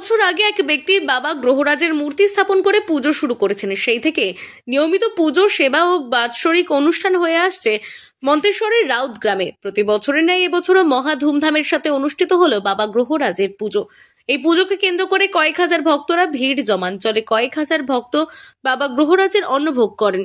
বছর আগে এক ব্যক্তি বাবা গ্রহরাজের মূর্তি স্থাপন করে পুজো শুরু করেছেন। সেই থেকে নিয়মিত পুজো, সেবা ও বাৎসরিক অনুষ্ঠান হয়ে আসছে মন্তেশ্বরের রাউত গ্রামে। প্রতি বছরের ন্যায় এবছরও মহা ধুমধামের সাথে অনুষ্ঠিত হলো বাবা গ্রহরাজের পুজো। এই পুজোকে কেন্দ্র করে কয়েক হাজার ভক্তরা ভিড় জমান। চলে কয়েক হাজার ভক্ত বাবা গ্রহরাজের অন্নভোগ করেন।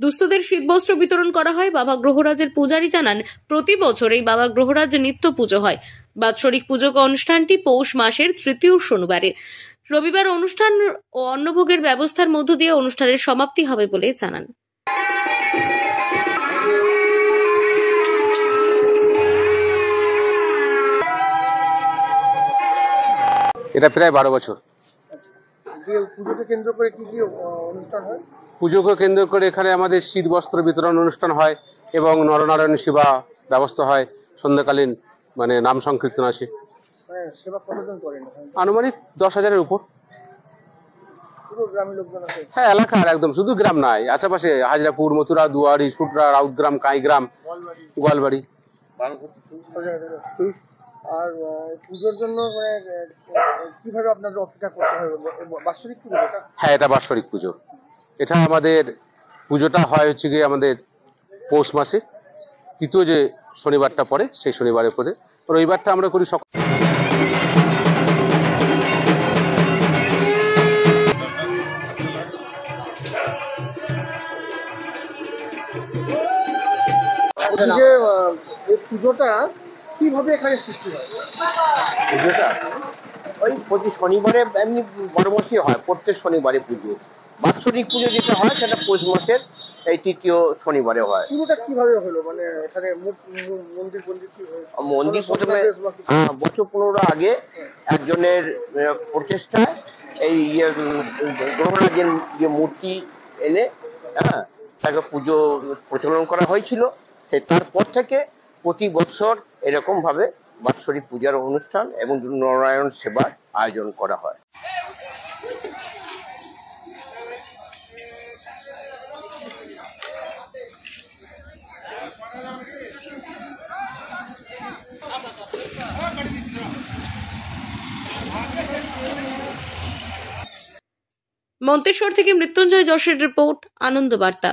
দুস্থদের শীতবস্ত্র বিতরণ করা হয়। বাবা গ্রহরাজের পূজারী জানান, প্রতি বছর এই বাবা গ্রহরাজ নিত্য পুজো হয়। বাৎসরিক পুজো অনুষ্ঠানটি পৌষ মাসের তৃতীয় শনিবারে। রবিবার অনুষ্ঠান ও অন্নভোগের ব্যবস্থার মধ্য দিয়ে অনুষ্ঠানের সমাপ্তি হবে বলে জানান। এটা প্রায় 12 বছর। পুজোকে কেন্দ্র করে কি কি অনুষ্ঠান হয়? পুজোকে কেন্দ্র করে এখানে আমাদের শীত বস্ত্র বিতরণ অনুষ্ঠান হয় এবং নরনারায়ণ সেবা ব্যবস্থা হয়। সন্ধ্যাকালীন নাম সংকীর্তন আছে। সেবা কতজন করেন? আনুমানিক 10,000-এর উপর। পুরো গ্রামের লোকজন আছে? হ্যাঁ, এলাকার একদম, শুধু গ্রাম নয়, আশেপাশে হাজরাপুর, মথুরা, দুয়ারি, সুটরা, রাউতগ্রাম, কাইগ্রাম, গোয়ালবাড়ি। আর পুজোর জন্য কিভাবে আপনাদের অপেক্ষা করতে হবে? বাৎসরিক পুজো এটা? হ্যাঁ, এটা বাৎসরিক পুজো। এটা আমাদের পুজোটা হয় হচ্ছে গিয়ে আমাদের পৌষ মাসে তৃতীয় যে শনিবারটা পড়ে সেই শনিবারে পড়ে। রবিবারটা আমরা করি সকাল। পুজোটা কিভাবে এখানে সৃষ্টি হয়? পুজোটা ওই প্রতি শনিবারে এমনি বড় মাসে হয়, প্রত্যেক শনিবারে পুজো। বাৎসরিক পুজো যেটা হয় সেটা পৌষ মাসের এই তৃতীয় শনিবারে হয়। পুজোটা কিভাবে হলো? এখানে মন্দির প্রথমে বছর 15 আগে একজনের প্রচেষ্টায় এই গ্রহরাজের যে মূর্তি এনে তাকে পুজো প্রচলন করা হয়েছিল। তারপর থেকে প্রতি বছর এরকম ভাবে বাৎসরিক পূজার অনুষ্ঠান এবং নারায়ণ সেবার আয়োজন করা হয়। মন্তেশ্বর থেকে মৃত্যুঞ্জয় যশের রিপোর্ট, আনন্দ বার্তা।